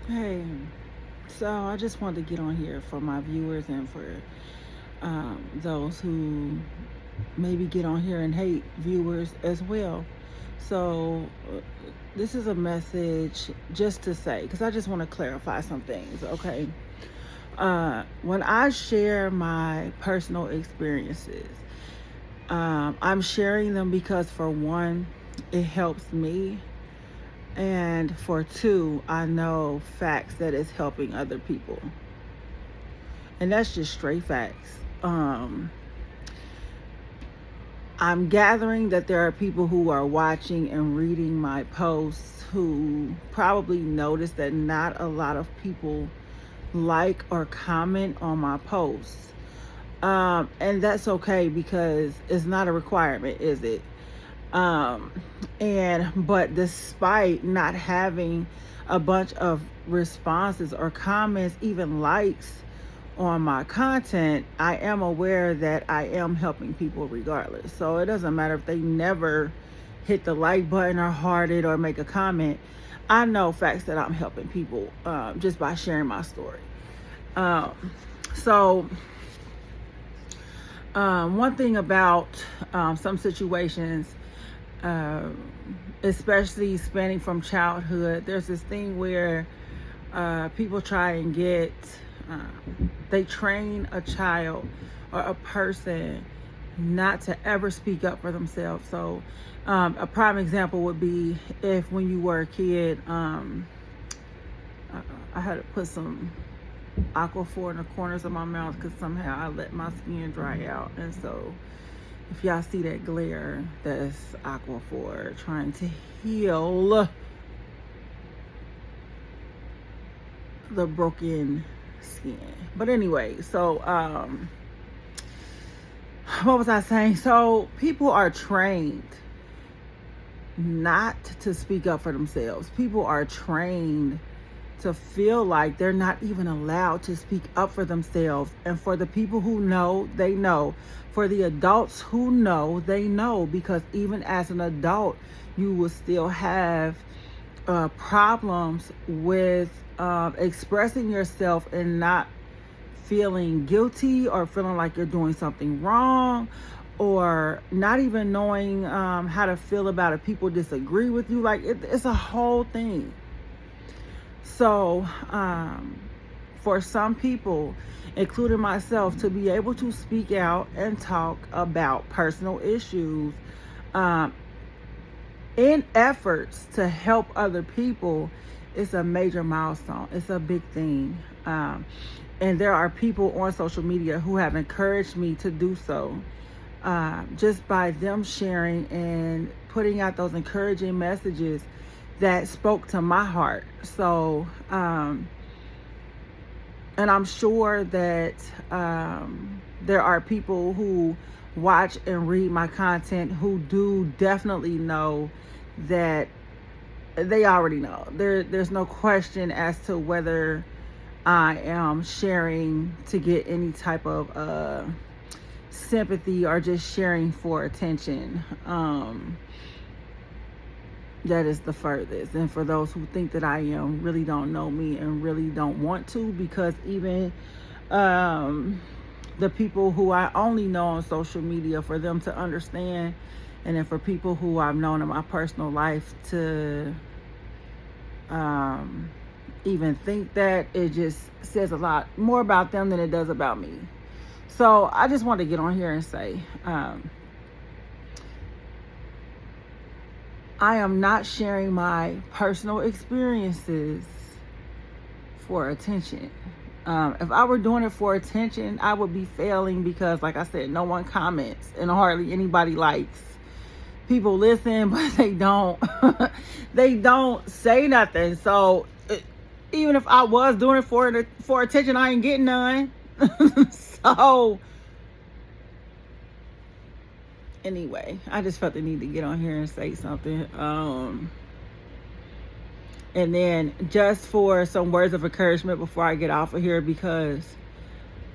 Hey, so I just wanted to get on here for my viewers and for those who maybe get on here and hate viewers as well. So, this is a message just to say, because I just want to clarify some things, okay? When I share my personal experiences, I'm sharing them because, for one, it helps me, and for two, I know facts that is helping other people. And that's just straight facts. I'm gathering that there are people who are watching and reading my posts who probably notice that not a lot of people like or comment on my posts. And that's okay because it's not a requirement, is it? Um, but despite not having a bunch of responses or comments, even likes on my content, I am aware that I am helping people regardless. So it doesn't matter if they never hit the like button or heart it or make a comment. I know facts that I'm helping people just by sharing my story. Um, so one thing about some situations, uh, especially spanning from childhood, there's this thing where people try and uh, they train a child or a person not to ever speak up for themselves. So, a prime example would be if when you were a kid, I had to put some Aquaphor in the corners of my mouth because somehow I let my skin dry out. And so, if y'all see that glare, that's Aquaphor trying to heal the broken skin. But anyway, so what was I saying? So people are trained not to speak up for themselves. People are trained to feel like they're not even allowed to speak up for themselves. And for the people who know, they know. For the adults who know, they know. Because even as an adult, you will still have problems with expressing yourself and not feeling guilty or feeling like you're doing something wrong, or not even knowing how to feel about it. People disagree with you. Like it's a whole thing. So, for some people, including myself, to be able to speak out and talk about personal issues um, in efforts to help other people, it's a major milestone. It's a big thing. And there are people on social media who have encouraged me to do so, just by them sharing and putting out those encouraging messages that spoke to my heart. So, and I'm sure that there are people who watch and read my content who do definitely know that they already know. There's no question as to whether I am sharing to get any type of sympathy or just sharing for attention. That is the furthest. And for those who think that I am, really don't know me and really don't want to, because even the people who I only know on social media, for them to understand, and then for people who I've known in my personal life to even think that, it just says a lot more about them than it does about me. So I just want to get on here and say, I am not sharing my personal experiences for attention. If I were doing it for attention, I would be failing because, like I said, no one comments and hardly anybody likes. People listen, but they don't. They don't say nothing. So even if I was doing it for attention, I ain't getting none. So anyway, I just felt the need to get on here and say something. And then just for some words of encouragement before I get off of here, because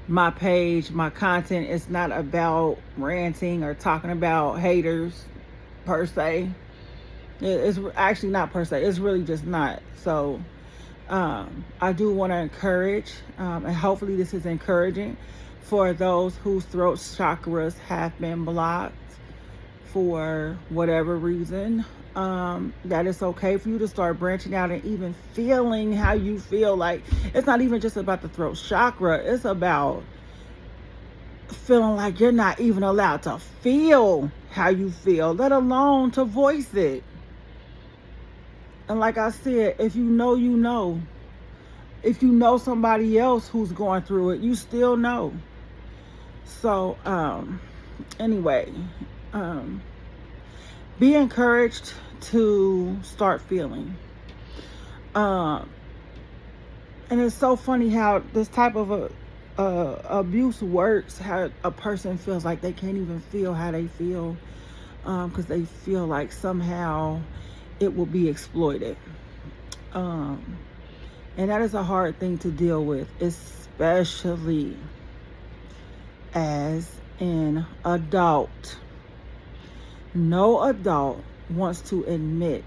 my page, my content is not about ranting or talking about haters per se. It's actually not per se. It's really just not. So I do want to encourage, and hopefully this is encouraging for those whose throat chakras have been blocked for whatever reason. That it's okay for you to start branching out and even feeling how you feel. Like, it's not even just about the throat chakra, it's about feeling like you're not even allowed to feel how you feel, let alone to voice it. And like I said, if you know, you know. If you know somebody else who's going through it, you still know. So, anyway, be encouraged to start feeling. And it's so funny how this type of abuse works, how a person feels like they can't even feel how they feel, because they feel like somehow it will be exploited. And that is a hard thing to deal with, especially as an adult. No adult wants to admit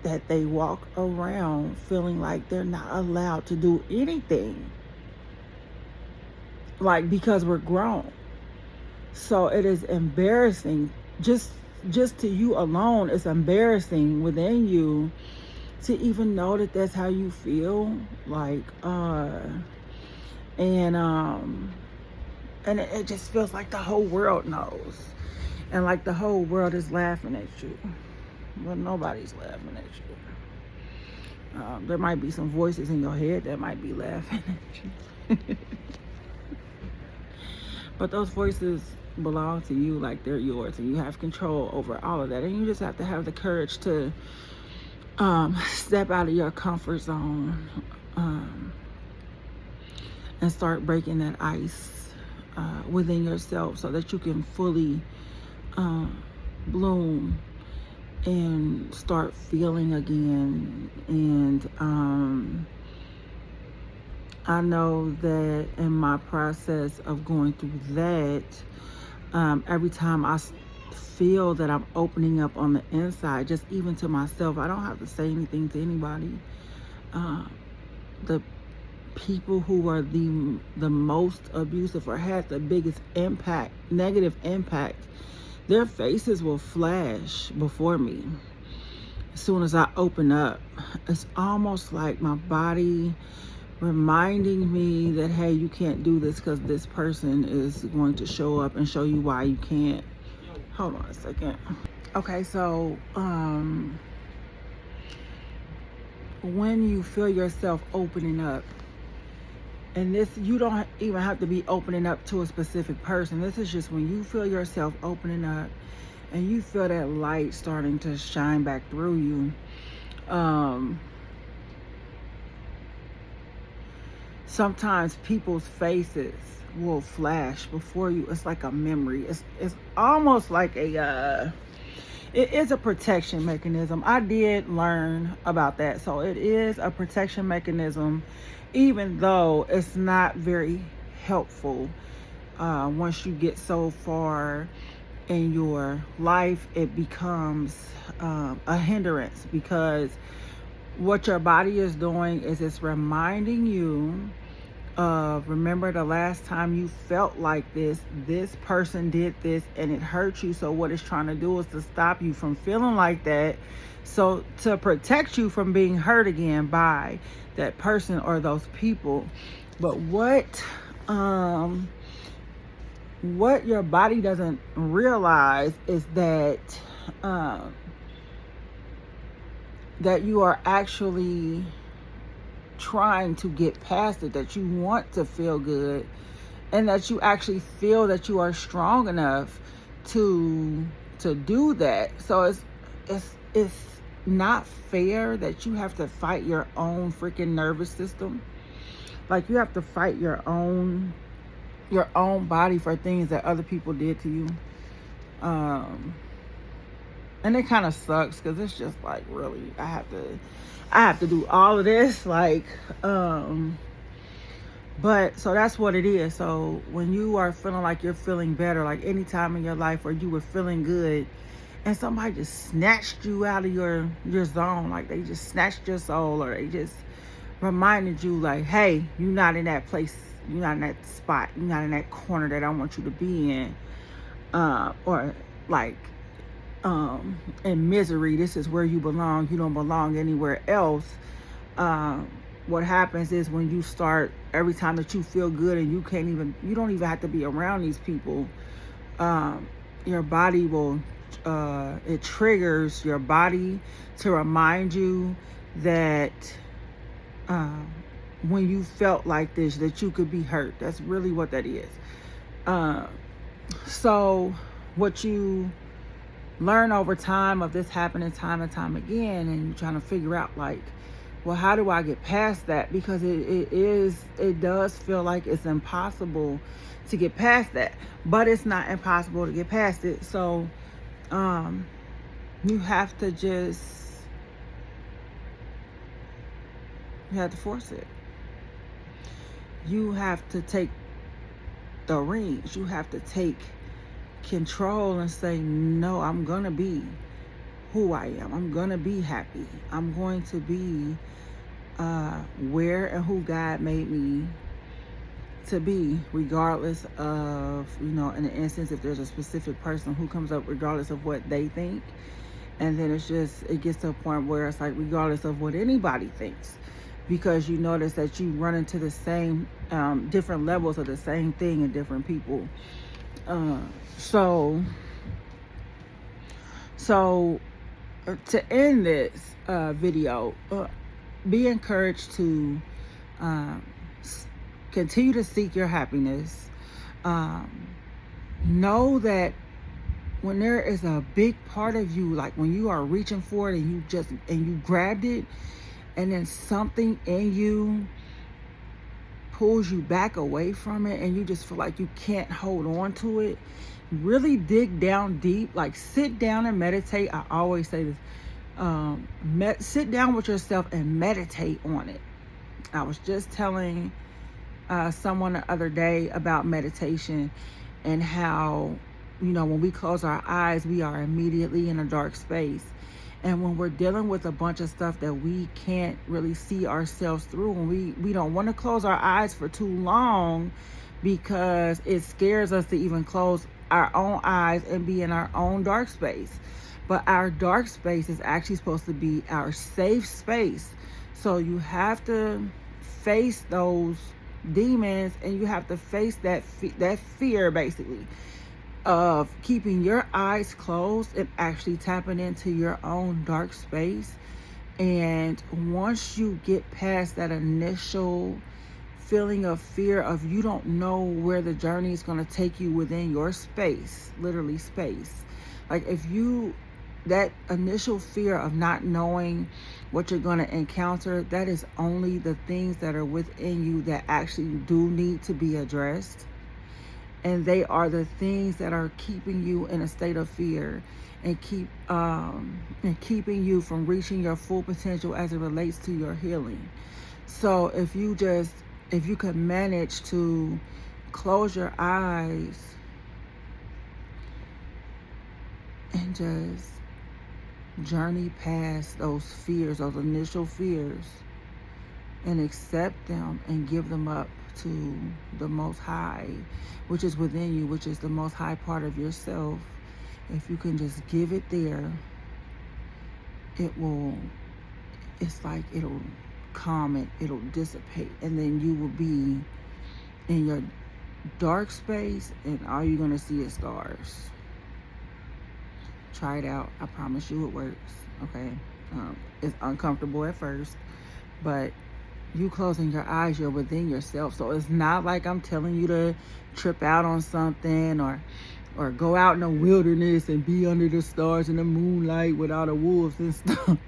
that they walk around feeling like they're not allowed to do anything. Like, because we're grown. So it is embarrassing. Just to you alone, it's embarrassing within you to even know that that's how you feel. Like, and it just feels like the whole world knows. And like the whole world is laughing at you. But nobody's laughing at you. There might be some voices in your head that might be laughing at you. But those voices belong to you, like they're yours, and you have control over all of that. And you just have to have the courage to step out of your comfort zone, and start breaking that ice within yourself, so that you can fully bloom and start feeling again. And I know that in my process of going through that, every time I feel that I'm opening up on the inside, just even to myself, I don't have to say anything to anybody. The people who are the most abusive or had the biggest impact, negative impact, their faces will flash before me as soon as I open up. It's almost like my body reminding me that, hey, you can't do this because this person is going to show up and show you why you can't. Hold on a second. Okay, so when you feel yourself opening up, and this, you don't even have to be opening up to a specific person. This is just when you feel yourself opening up and you feel that light starting to shine back through you. Sometimes people's faces will flash before you. It's like a memory. It's almost like it is a protection mechanism. I did learn about that. So it is a protection mechanism, even though it's not very helpful. Once you get so far in your life, it becomes a hindrance, because what your body is doing is it's reminding you of, remember the last time you felt like this person did this and it hurt you. So what it's trying to do is to stop you from feeling like that, so to protect you from being hurt again by that person or those people. But what your body doesn't realize is that that you are actually trying to get past it, that you want to feel good, and that you actually feel that you are strong enough to do that. So it's not fair that you have to fight your own freaking nervous system. Like, you have to fight your own body for things that other people did to you. And it kind of sucks, because it's just like, really, I have to do all of this, like, but so that's what it is. So when you are feeling like you're feeling better, like any time in your life where you were feeling good and somebody just snatched you out of your zone, like they just snatched your soul, or they just reminded you like, hey, you're not in that place, you're not in that spot, you're not in that corner that I want you to be in, or like in misery, this is where you belong, you don't belong anywhere else. What happens is when you start, every time that you feel good and you don't even have to be around these people, your body will, it triggers your body to remind you that when you felt like this, that you could be hurt. That's really what that is. So what you learn over time of this happening time and time again, and you're trying to figure out like, well, how do I get past that? Because it does feel like it's impossible to get past that, but it's not impossible to get past it. So you have to force it. You have to take the reins. You have to take control and say, no, I'm gonna be who I am. I'm gonna be happy. I'm going to be where and who God made me to be, regardless of, in an instance, if there's a specific person who comes up, regardless of what they think. And then it gets to a point where it's like, regardless of what anybody thinks, because you notice that you run into the same different levels of the same thing in different people. So to end this video, be encouraged to continue to seek your happiness. Know that when there is a big part of you, like when you are reaching for it and you grabbed it, and then something in you pulls you back away from it, and you just feel like you can't hold on to it, really dig down deep. Like, sit down and meditate. I always say this, sit down with yourself and meditate on it. I was just telling someone the other day about meditation, and how, when we close our eyes, we are immediately in a dark space. And when we're dealing with a bunch of stuff that we can't really see ourselves through, and we don't want to close our eyes for too long, because it scares us to even close our own eyes and be in our own dark space. But our dark space is actually supposed to be our safe space. So you have to face those demons, and you have to face that fear, basically, of keeping your eyes closed and actually tapping into your own dark space. And once you get past that initial feeling of fear of you don't know where the journey is going to take you within your space, literally space, like that initial fear of not knowing what you're going to encounter, that is only the things that are within you that actually do need to be addressed. And they are the things that are keeping you in a state of fear, and keeping you from reaching your full potential as it relates to your healing. So if you can manage to close your eyes and just journey past those fears, those initial fears, and accept them and give them up to the Most High, which is within you, which is the most high part of yourself. If you can just give it there, it'll calm it, it'll dissipate, and then you will be in your dark space, and all you're gonna see is stars. Try it out. I promise you it works. Okay, it's uncomfortable at first, but you closing your eyes, you're within yourself. So it's not like I'm telling you to trip out on something, or go out in the wilderness and be under the stars in the moonlight with all the wolves and stuff.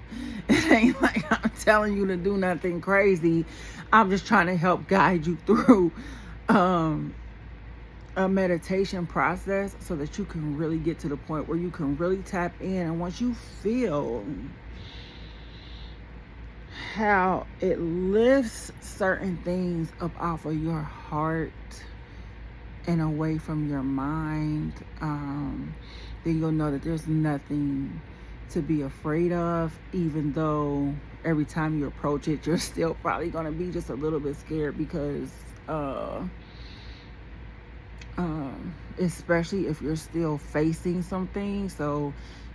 It ain't like I'm telling you to do nothing crazy. I'm just trying to help guide you through a meditation process, so that you can really get to the point where you can really tap in. And once you feel how it lifts certain things up off of your heart and away from your mind, then you'll know that there's nothing to be afraid of, even though every time you approach it, you're still probably going to be just a little bit scared because especially if you're still facing something. So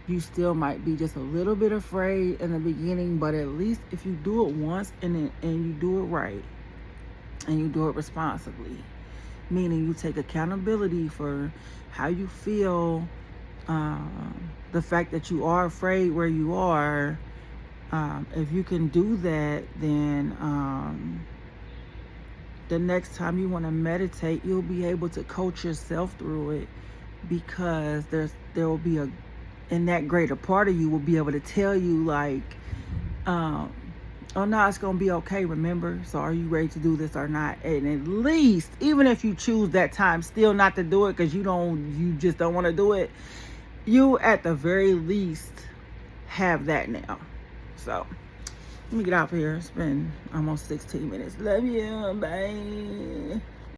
you still might be just a little bit afraid in the beginning, but at least if you do it once and you do it right and you do it responsibly, meaning you take accountability for how you feel, the fact that you are afraid where you are, if you can do that, then the next time you want to meditate, you'll be able to coach yourself through it, because there will be in that greater part of you will be able to tell you like, oh no, it's gonna be okay, remember, so are you ready to do this or not? And at least, even if you choose that time still not to do it because you just don't want to do it, you at the very least have that now. So let me get out of here. It's been almost 16 minutes. Love you. Bye.